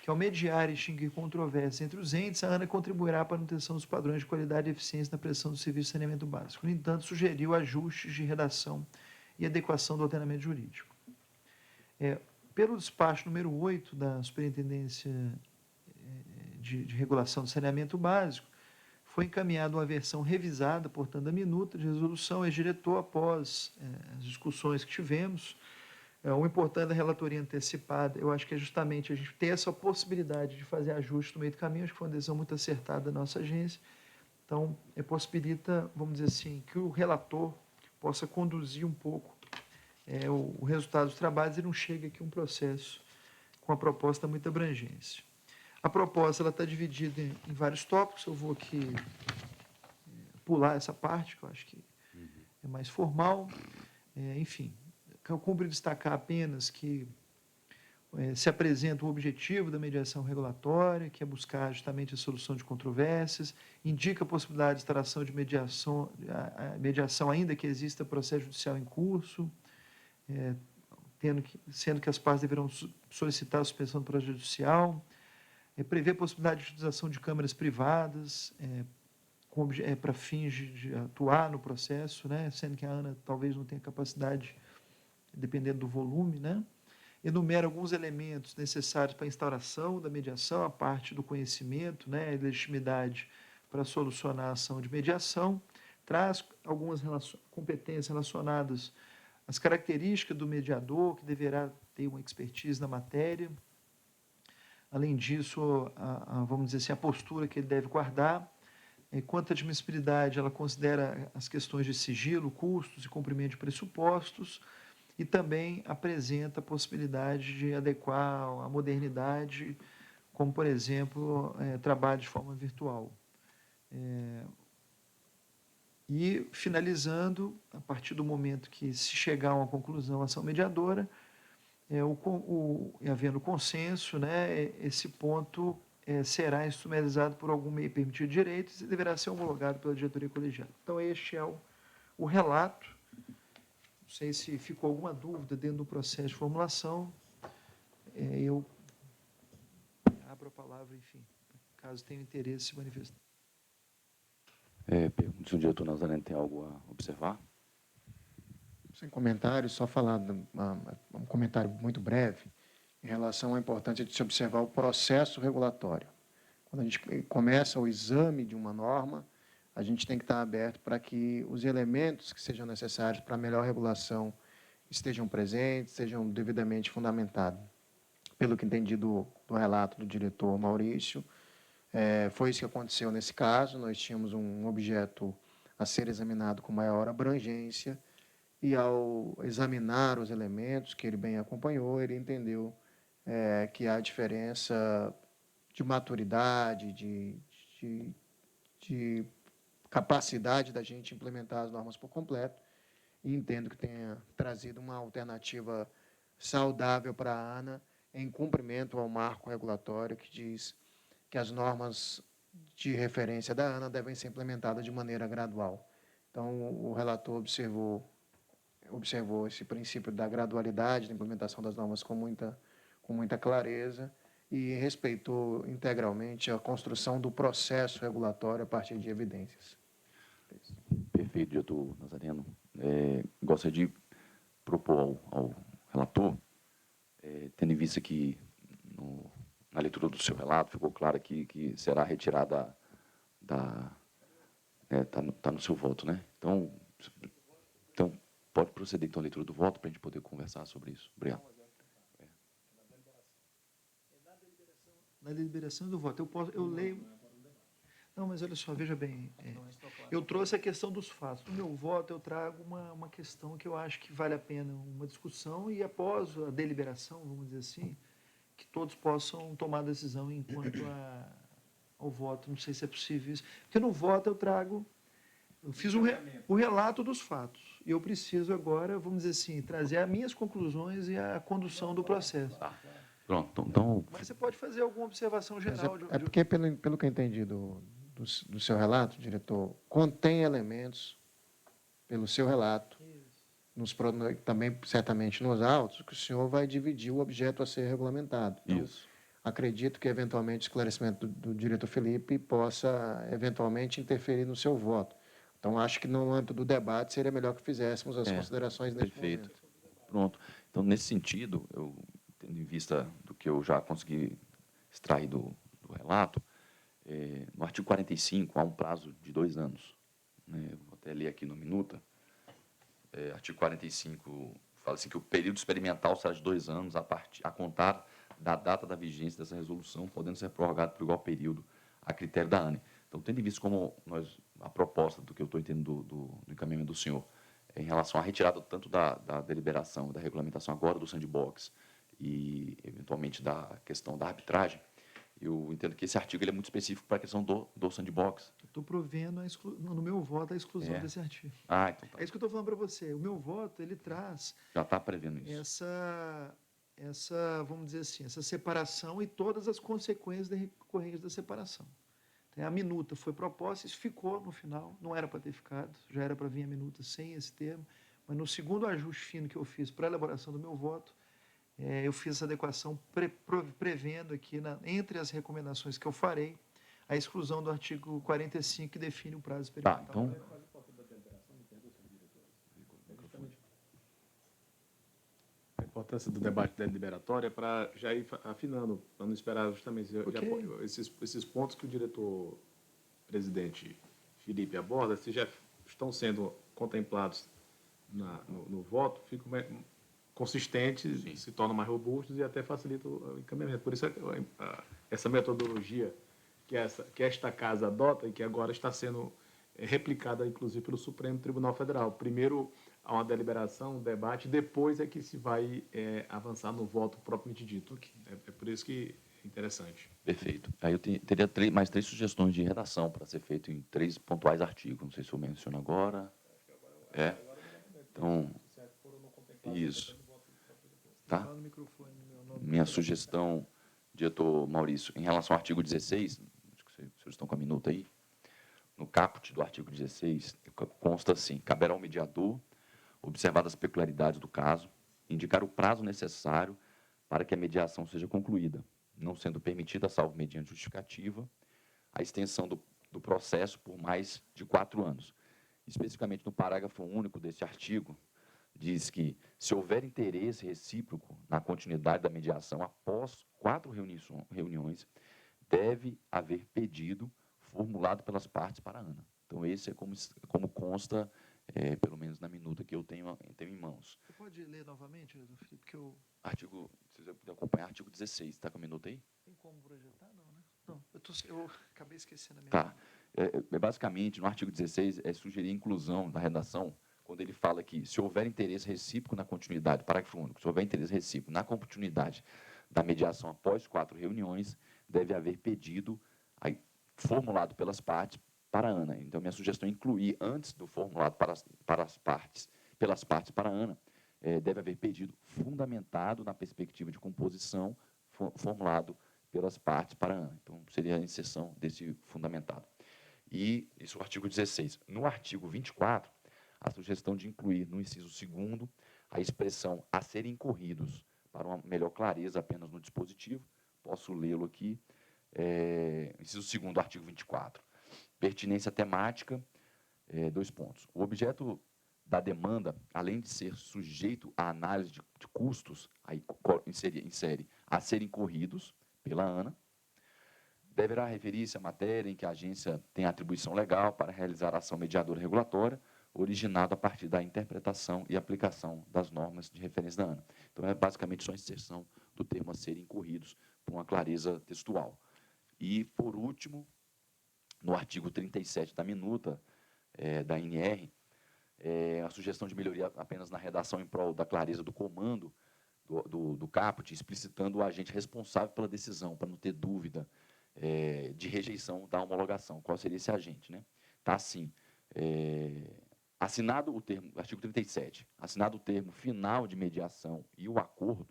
que, ao mediar e extinguir controvérsias entre os entes, a ANA contribuirá para a manutenção dos padrões de qualidade e eficiência na prestação do serviço de saneamento básico. No entanto, sugeriu ajustes de redação e adequação do ordenamento jurídico. Pelo despacho número 8 da Superintendência de Regulação do Saneamento Básico, foi encaminhada uma versão revisada, portanto, da minuta de resolução, ex-diretor, após as discussões que tivemos. O importante da relatoria antecipada, eu acho que é justamente a gente ter essa possibilidade de fazer ajustes no meio do caminho, acho que foi uma decisão muito acertada da nossa agência. Então, possibilita, vamos dizer assim, que o relator possa conduzir um pouco o resultado dos trabalhos e não chegue aqui um processo com uma proposta muito abrangência. A proposta está dividida em vários tópicos, eu vou aqui pular essa parte, que eu acho que é mais formal. Enfim, cumpre destacar apenas que se apresenta o objetivo da mediação regulatória, que é buscar justamente a solução de controvérsias, indica a possibilidade de instalação de mediação ainda que exista processo judicial em curso, sendo que as partes deverão solicitar a suspensão do processo judicial, prevê a possibilidade de utilização de câmaras privadas para fins de atuar no processo, né, sendo que a ANA talvez não tenha capacidade, dependendo do volume, né? Enumera alguns elementos necessários para a instauração da mediação, a parte do conhecimento, né, e legitimidade para solucionar a ação de mediação, traz algumas competências relacionadas às características do mediador, que deverá ter uma expertise na matéria. Além disso, vamos dizer assim, a postura que ele deve guardar. Quanto à admissibilidade, ela considera as questões de sigilo, custos e cumprimento de pressupostos, e também apresenta a possibilidade de adequar a modernidade, como, por exemplo, trabalho de forma virtual. E, finalizando, a partir do momento que se chegar a uma conclusão, a ação mediadora, havendo consenso, né, esse ponto será instrumentalizado por algum meio permitido de direitos e deverá ser homologado pela diretoria colegiada. Então, este é o relato. Não sei se ficou alguma dúvida dentro do processo de formulação. Eu abro a palavra, enfim, caso tenha interesse, se manifestar. Pergunto se o diretor Nazareno tem algo a observar. Sem comentários, só falar um comentário muito breve em relação à importância de se observar o processo regulatório. Quando a gente começa o exame de uma norma, a gente tem que estar aberto para que os elementos que sejam necessários para a melhor regulação estejam presentes, sejam devidamente fundamentados. Pelo que entendi do relato do diretor Maurício, foi isso que aconteceu nesse caso. Nós tínhamos um objeto a ser examinado com maior abrangência e, ao examinar os elementos que ele bem acompanhou, ele entendeu que há diferença de maturidade, de capacidade da gente implementar as normas por completo, e entendo que tenha trazido uma alternativa saudável para a ANA em cumprimento ao marco regulatório que diz que as normas de referência da ANA devem ser implementadas de maneira gradual. Então, o relator observou esse princípio da gradualidade da implementação das normas com muita clareza e respeitou integralmente a construção do processo regulatório a partir de evidências. Perfeito, diretor Nazareno. Gostaria de propor ao relator, tendo em vista que na leitura do seu relato ficou claro aqui que será retirada está no seu voto, né? Então, pode proceder então a leitura do voto para a gente poder conversar sobre isso. Obrigado. Na deliberação do voto, eu leio. Não, mas olha só, veja bem, eu trouxe a questão dos fatos. No meu voto, eu trago uma questão que eu acho que vale a pena uma discussão e, após a deliberação, vamos dizer assim, que todos possam tomar decisão ao voto. Não sei se é possível isso. Porque no voto eu fiz o relato dos fatos. E eu preciso agora, vamos dizer assim, trazer as minhas conclusões e a condução do processo. Tá. Pronto, então, Mas você pode fazer alguma observação Mas geral. é porque, pelo que eu entendi do seu relato, diretor, contém elementos, pelo seu relato, também certamente nos autos, que o senhor vai dividir o objeto a ser regulamentado. Então, isso. acredito que, eventualmente, o esclarecimento do diretor Felipe possa, eventualmente, interferir no seu voto. Então, acho que, no âmbito do debate, seria melhor que fizéssemos as considerações nesse Perfeito. momento. Pronto. Então, nesse sentido, eu, tendo em vista do que eu já consegui extrair do relato, no artigo 45 há um prazo de 2 anos. Né? Eu vou até ler aqui no minuta. Artigo 45 fala assim que o período experimental será de 2 anos a contar da data da vigência dessa resolução, podendo ser prorrogado por igual período a critério da ANE. Então, tendo em vista como a proposta do que eu estou entendendo do encaminhamento do senhor, em relação à retirada tanto da deliberação, da regulamentação agora do sandbox e, eventualmente, da questão da arbitragem, eu entendo que esse artigo ele é muito específico para a questão do sandbox. Estou provendo no meu voto a exclusão desse artigo. Ah, então tá. É isso que eu estou falando para você. O meu voto, ele traz Já está prevendo isso. vamos dizer assim, essa separação e todas as consequências decorrentes da separação. A minuta foi proposta, isso ficou no final, não era para ter ficado, já era para vir a minuta sem esse termo, mas no segundo ajuste fino que eu fiz para a elaboração do meu voto, eu fiz essa adequação prevendo aqui, entre as recomendações que eu farei, a exclusão do artigo 45, que define o prazo experimental. Tá, então... A importância do debate deliberatório é para já ir afinando, para não esperar justamente esses pontos que o diretor-presidente Felipe aborda, se já estão sendo contemplados no voto, ficam consistentes, sim, se tornam mais robustos e até facilita o encaminhamento. Por isso, essa metodologia que esta casa adota e que agora está sendo replicada, inclusive, pelo Supremo Tribunal Federal. Primeiro, há uma deliberação, um debate, depois é que se vai avançar no voto propriamente dito. É por isso que é interessante. Perfeito. Aí eu teria mais 3 sugestões de redação para ser feito em 3 pontuais artigos. Não sei se eu menciono agora. Então, isso. Tá? Minha sugestão, diretor Maurício, em relação ao artigo 16, acho que vocês estão com a minuta aí, no caput do artigo 16, consta assim: caberá ao mediador, observadas as peculiaridades do caso, indicar o prazo necessário para que a mediação seja concluída, não sendo permitida, salvo mediante justificativa, a extensão do processo por mais de 4 anos. Especificamente no parágrafo único desse artigo, diz que, se houver interesse recíproco na continuidade da mediação após 4 reuniões, deve haver pedido formulado pelas partes para a ANA. Então, esse é como consta, pelo menos na minuta que eu tenho em mãos. Você pode ler novamente, Felipe? Porque Artigo, se você puder acompanhar, artigo 16. Está com a minuta aí? Tem como projetar? Não, né? Não, eu acabei esquecendo a minha. Tá. Basicamente, no artigo 16, sugerir a inclusão da redação, quando ele fala que, se houver interesse recíproco na continuidade, parágrafo único, se houver interesse recíproco na continuidade da mediação após 4 reuniões, deve haver pedido formulado pelas partes para a ANA. Então, minha sugestão é incluir, antes do formulado pelas partes para a ANA, deve haver pedido fundamentado na perspectiva de composição, formulado pelas partes para a ANA. Então, seria a inserção desse fundamentado. E isso é o artigo 16. No artigo 24, a sugestão de incluir no inciso 2º a expressão a serem incorridos, para uma melhor clareza apenas no dispositivo. Posso lê-lo aqui. Inciso 2º do artigo 24. Pertinência temática, 2 pontos. O objeto da demanda, além de ser sujeito à análise de custos, aí insere a serem incorridos pela ANA, deverá referir-se à matéria em que a agência tem atribuição legal para realizar a ação mediadora regulatória, originada a partir da interpretação e aplicação das normas de referência da ANA. Então, é basicamente só a inserção do termo a serem incorridos, por uma clareza textual. E, por último, no artigo 37 da minuta da NR, a sugestão de melhoria apenas na redação em prol da clareza do comando do caput, explicitando o agente responsável pela decisão, para não ter dúvida de rejeição da homologação. Qual seria esse agente, né? Tá assim, assinado o termo, artigo 37, assinado o termo final de mediação e o acordo,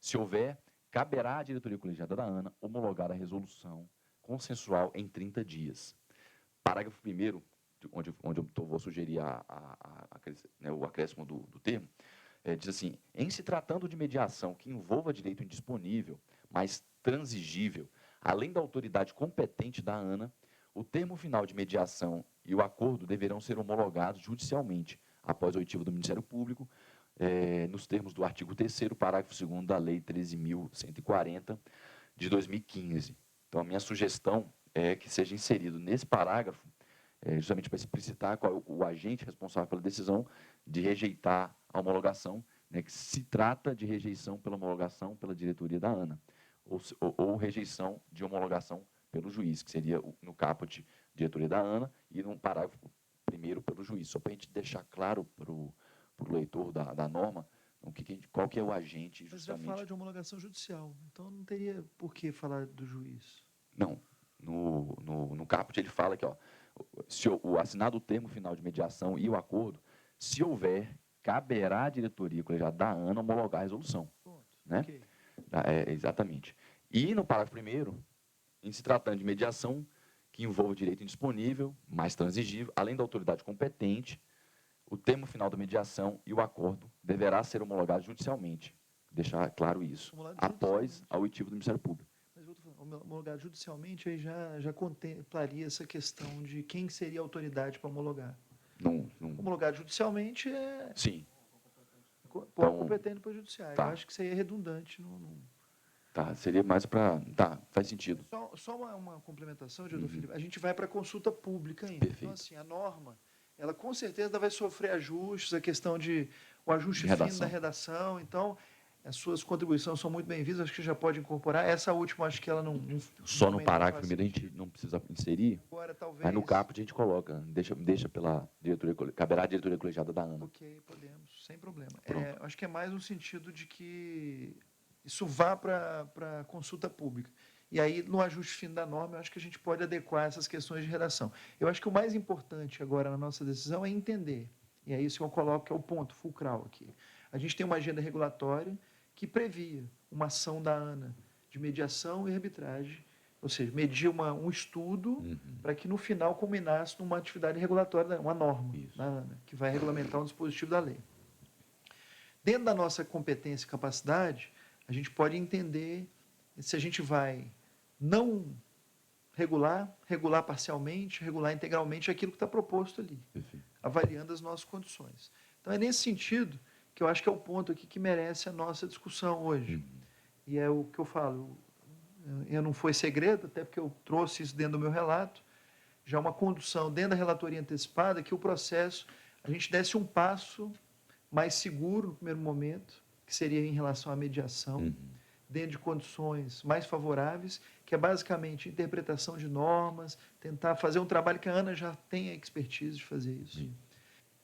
se houver, caberá à diretoria colegiada da ANA homologar a resolução consensual em 30 dias. Parágrafo 1º, onde eu vou sugerir o acréscimo do termo, diz assim: em se tratando de mediação que envolva direito indisponível, mas transigível, além da autoridade competente da ANA, o termo final de mediação e o acordo deverão ser homologados judicialmente, após oitiva do Ministério Público, nos termos do artigo 3º, parágrafo 2º da Lei 13.140, de 2015. Então, a minha sugestão é que seja inserido nesse parágrafo, justamente para explicitar qual é o agente responsável pela decisão de rejeitar a homologação, né, que se trata de rejeição pela homologação pela diretoria da ANA, ou rejeição de homologação pelo juiz, que seria, no caput, diretoria da ANA, e no parágrafo 1º pelo juiz, só para a gente deixar claro para o leitor da norma qual que é o agente, justamente. Mas já fala de homologação judicial, então não teria por que falar do juiz. Não, no caput ele fala que, se o assinado o termo final de mediação e o acordo, se houver, caberá à diretoria colegiada da ANA homologar a resolução. Ponto. Né? Okay. Exatamente. E no parágrafo 1º, em se tratando de mediação que envolva direito indisponível, mais transigível, além da autoridade competente, o termo final da mediação e o acordo deverá ser homologado judicialmente. Deixar claro isso, após a oitiva do Ministério Público. Mas eu estou falando, homologado judicialmente, aí já contemplaria essa questão de quem seria a autoridade para homologar. Não. Homologado judicialmente é... Sim. Então, competente para o judiciário. Tá. Eu acho que isso aí é redundante. Tá, seria mais para... Tá, faz sentido. Só uma complementação, diretor Felipe. A gente vai para a consulta pública ainda. Perfeito. Então, assim, a norma, ela com certeza vai sofrer ajustes, a questão o ajuste fino da redação. Então, as suas contribuições são muito bem-vindas, acho que já pode incorporar. Essa última, acho que ela não Só no parágrafo primeiro a gente não precisa inserir, agora, talvez... mas no caput a gente coloca, deixa pela diretoria, caberá a diretoria colegiada da ANA. Ok, podemos, sem problema. Acho que é mais no sentido de que isso vá para a consulta pública. E aí, no ajuste fino da norma, eu acho que a gente pode adequar essas questões de redação. Eu acho que o mais importante agora na nossa decisão é entender, e é isso que eu coloco, que é o ponto fulcral aqui. A gente tem uma agenda regulatória que previa uma ação da ANA de mediação e arbitragem, ou seja, medir um estudo para que, no final, culminasse numa atividade regulatória, uma norma da ANA, que vai regulamentar um dispositivo da lei. Dentro da nossa competência e capacidade, a gente pode entender se a gente vai não regular parcialmente, regular integralmente aquilo que está proposto ali, avaliando as nossas condições. Então, é nesse sentido que eu acho que é o ponto aqui que merece a nossa discussão hoje. E é o que eu falo, não foi segredo, até porque eu trouxe isso dentro do meu relato, já uma condução dentro da relatoria antecipada, que o processo, a gente desse um passo mais seguro no primeiro momento, que seria em relação à mediação, dentro de condições mais favoráveis, que é basicamente interpretação de normas, tentar fazer um trabalho que a ANA já tem a expertise de fazer isso.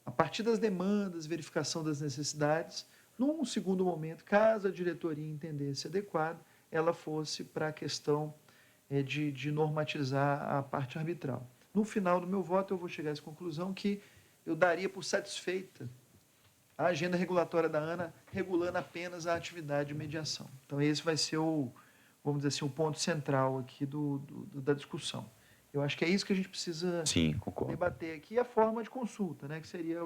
A partir das demandas, verificação das necessidades, num segundo momento, caso a diretoria entendesse adequado, ela fosse para a questão de normatizar a parte arbitral. No final do meu voto, eu vou chegar a essa conclusão que eu daria por satisfeita a agenda regulatória da ANA, regulando apenas a atividade de mediação. Então, esse vai ser vamos dizer assim, o ponto central aqui da discussão. Eu acho que é isso que a gente precisa debater aqui, a forma de consulta, né, que seria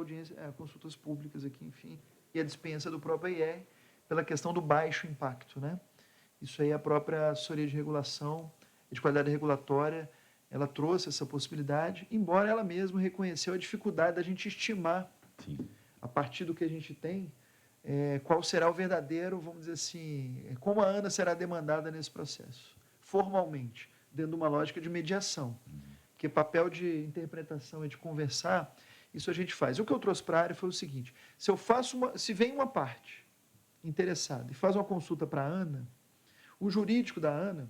consultas públicas aqui, enfim, e a dispensa do próprio IR, pela questão do baixo impacto. Né? Isso aí a própria assessoria de regulação, de qualidade regulatória, ela trouxe essa possibilidade, embora ela mesma reconheceu a dificuldade da gente estimar, a partir do que a gente tem, qual será o verdadeiro, vamos dizer assim, como a ANA será demandada nesse processo, formalmente, dentro de uma lógica de mediação. Porque papel de interpretação e de conversar, isso a gente faz. O que eu trouxe para a área foi o seguinte: se vem uma parte interessada e faz uma consulta para a ANA, o jurídico da ANA,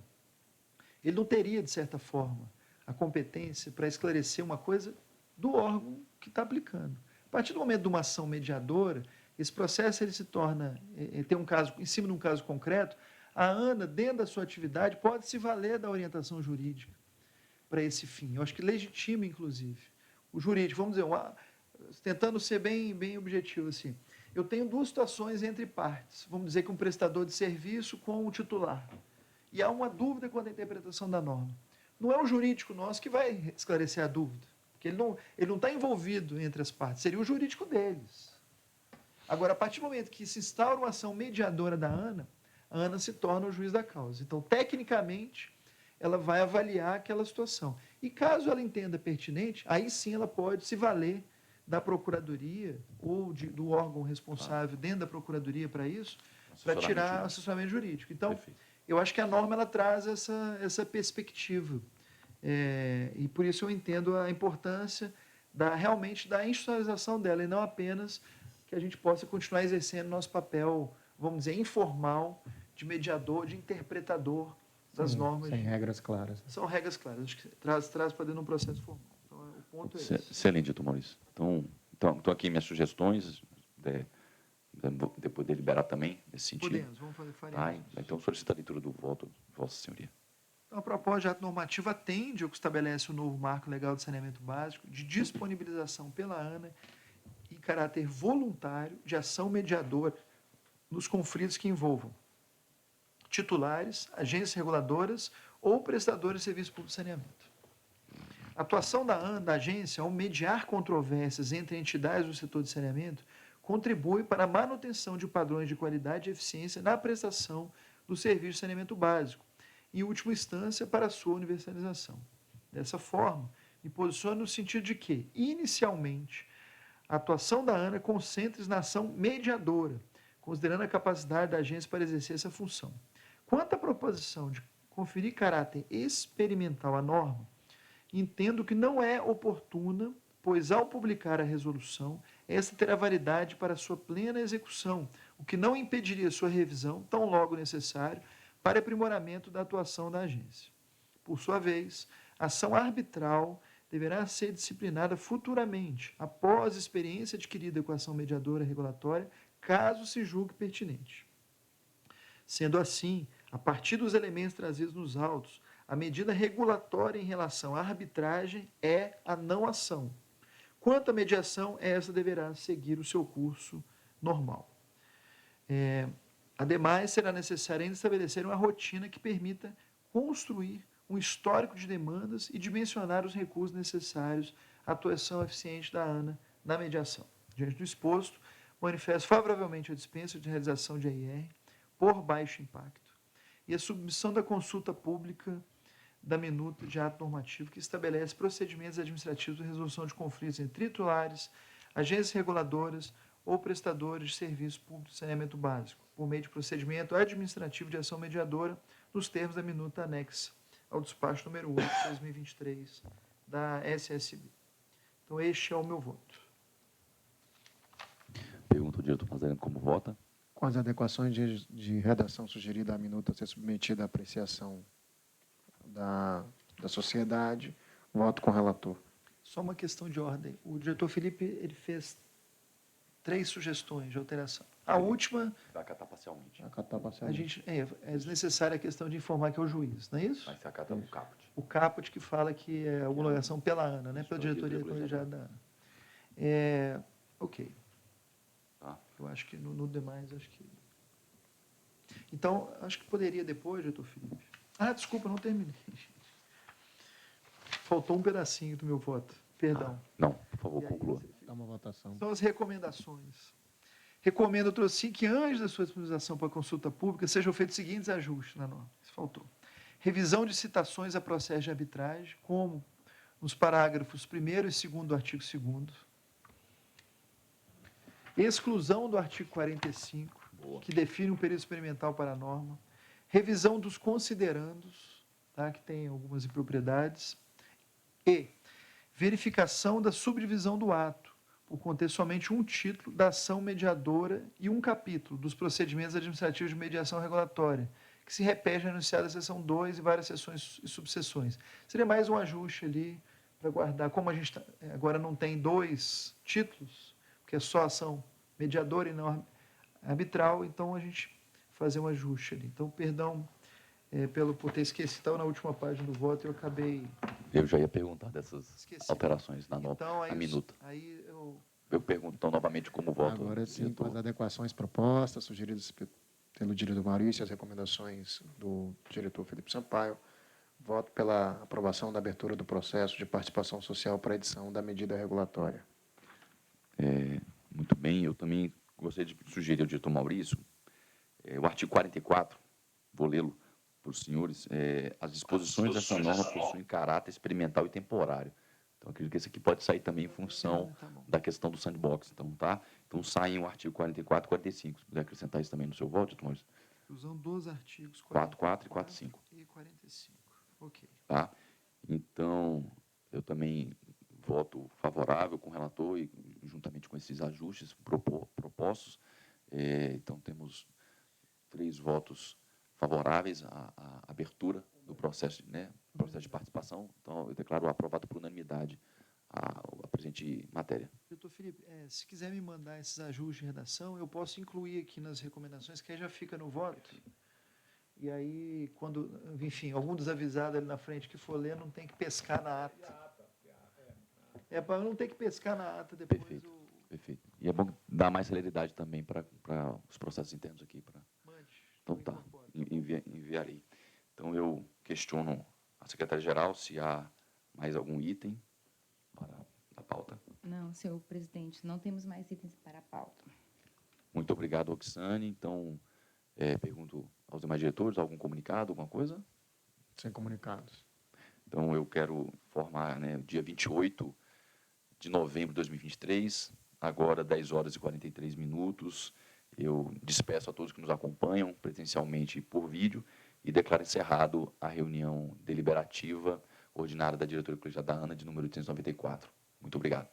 ele não teria, de certa forma, a competência para esclarecer uma coisa do órgão que está aplicando. A partir do momento de uma ação mediadora, esse processo ele se torna, tem um caso, em cima de um caso concreto, a ANA, dentro da sua atividade, pode se valer da orientação jurídica para esse fim. Eu acho que legitima, inclusive, o jurídico. Vamos dizer, tentando ser bem objetivo, assim, eu tenho duas situações entre partes. Vamos dizer que um prestador de serviço com o titular. E há uma dúvida quanto à interpretação da norma. Não é o jurídico nosso que vai esclarecer a dúvida, porque ele não está envolvido entre as partes, seria o jurídico deles. Agora, a partir do momento que se instaura uma ação mediadora da ANA, a ANA se torna o juiz da causa. Então, tecnicamente, ela vai avaliar aquela situação. E caso ela entenda pertinente, aí sim ela pode se valer da procuradoria ou do órgão responsável dentro da procuradoria para isso, para tirar o assessoramento jurídico. Então, eu acho que a norma ela traz essa perspectiva. E por isso eu entendo a importância realmente da institucionalização dela, e não apenas que a gente possa continuar exercendo nosso papel, vamos dizer, informal, de mediador, de interpretador das normas. Sem regras claras. São regras claras, acho que traz para dentro de um processo formal. Então, o ponto é esse. Excelente, doutor Maurício. Então aqui minhas sugestões, depois deliberar também, nesse sentido. Podemos, vamos fazer. Então, solicito a leitura do voto de Vossa Senhoria. Então, a proposta de ato normativo atende ao que estabelece o novo marco legal de saneamento básico de disponibilização pela ANA em caráter voluntário de ação mediadora nos conflitos que envolvam titulares, agências reguladoras ou prestadores de serviço público de saneamento. A atuação da agência, ao mediar controvérsias entre entidades do setor de saneamento, contribui para a manutenção de padrões de qualidade e eficiência na prestação do serviço de saneamento básico, em última instância, para a sua universalização. Dessa forma, me posiciono no sentido de que, inicialmente, a atuação da ANA concentre-se na ação mediadora, considerando a capacidade da agência para exercer essa função. Quanto à proposição de conferir caráter experimental à norma, entendo que não é oportuna, pois, ao publicar a resolução, esta terá validade para sua plena execução, o que não impediria sua revisão, tão logo necessário, para aprimoramento da atuação da agência. Por sua vez, a ação arbitral deverá ser disciplinada futuramente, após a experiência adquirida com a ação mediadora regulatória, caso se julgue pertinente. Sendo assim, a partir dos elementos trazidos nos autos, a medida regulatória em relação à arbitragem é a não ação. Quanto à mediação, essa deverá seguir o seu curso normal. Ademais, será necessário ainda estabelecer uma rotina que permita construir um histórico de demandas e dimensionar os recursos necessários à atuação eficiente da ANA na mediação. Diante do exposto, manifesto favoravelmente a dispensa de realização de AIR por baixo impacto e a submissão da consulta pública da minuta de ato normativo que estabelece procedimentos administrativos de resolução de conflitos entre titulares, agências reguladoras ou prestadores de serviço público de saneamento básico, por meio de procedimento administrativo de ação mediadora, nos termos da minuta anexa ao despacho número 8, de 2023, da SSB. Então, este é o meu voto. Pergunta ao diretor Nazareno como vota. Com as adequações de redação sugerida à minuta a ser submetida à apreciação da sociedade, voto com o relator. Só uma questão de ordem. O diretor Felipe ele fez 3 sugestões de alteração. A última... Vai acatar parcialmente. Acatar parcialmente. É desnecessária a questão de informar que é o juiz, não é isso? Vai ser acatado o caput. O caput que fala que é a homologação pela ANA, né? Pela diretoria colegiada da ANA. Ok. Tá. Eu acho que no demais, acho que... Então, acho que poderia depois, diretor Felipe. Desculpa, não terminei. Faltou um pedacinho do meu voto. Perdão. Não, por favor, conclua. Dá uma votação. São as recomendações. Recomendo, doutor Sim, que antes da sua disponibilização para consulta pública sejam feitos os seguintes ajustes na norma. Isso faltou. Revisão de citações a processo de arbitragem, como nos parágrafos 1º e 2º do artigo 2º. Exclusão do artigo 45, que define um período experimental para a norma. Revisão dos considerandos, tá, que tem algumas impropriedades. E verificação da subdivisão do ato, por conter somente um título da ação mediadora e um capítulo dos procedimentos administrativos de mediação regulatória, que se repete na enunciado da seção 2 e várias seções e subseções. Seria mais um ajuste ali para guardar. Como a gente agora não tem 2 títulos, porque é só ação mediadora e não arbitral, então a gente fazer um ajuste ali. Então, perdão por ter esquecido, estava na última página do voto e eu acabei... Eu já ia perguntar dessas Esqueci. alterações na Então, minuta. Aí Eu pergunto, então, novamente, como voto. Agora sim, com diretor. as adequações propostas, sugeridas pelo diretor Maurício e as recomendações do diretor Felipe Sampaio, voto pela aprovação da abertura do processo de participação social para a edição da medida regulatória. Muito bem, eu também gostaria de sugerir ao diretor Maurício, o artigo 44, vou lê-lo para os senhores, as disposições dessa norma possuem caráter experimental e temporário. Então, acredito que esse aqui pode sair também em função da questão do sandbox. Então, tá? Então, saem o artigo 44 e 45. Se puder acrescentar isso também no seu voto, diretor Maurício. Usando dos artigos 44 e 45. E 45. Ok. Tá? Então, eu também voto favorável com o relator e juntamente com esses ajustes propostos. Então, temos 3 votos favoráveis à abertura do processo, processo de participação. Então, eu declaro aprovado por unanimidade a presente matéria. Doutor Felipe, se quiser me mandar esses ajustes de redação, eu posso incluir aqui nas recomendações, que aí já fica no voto. E aí, quando, enfim, algum desavisado ali na frente que for ler, não tem que pescar na ata. Para não ter que pescar na ata depois. Perfeito, perfeito. E é bom dar mais celeridade também para os processos internos aqui. Então, tá, enviarei. Então, eu questiono a secretária-geral se há mais algum item para a pauta. Não, senhor presidente, não temos mais itens para a pauta. Muito obrigado, Oxane. Então, pergunto aos demais diretores, algum comunicado, alguma coisa? Sem comunicados. Então, eu quero informar, dia 28 de novembro de 2023, agora 10 horas e 43 minutos, eu despeço a todos que nos acompanham presencialmente por vídeo e declaro encerrado a reunião deliberativa ordinária da diretoria colegiada da ANA de número 894. Muito obrigado.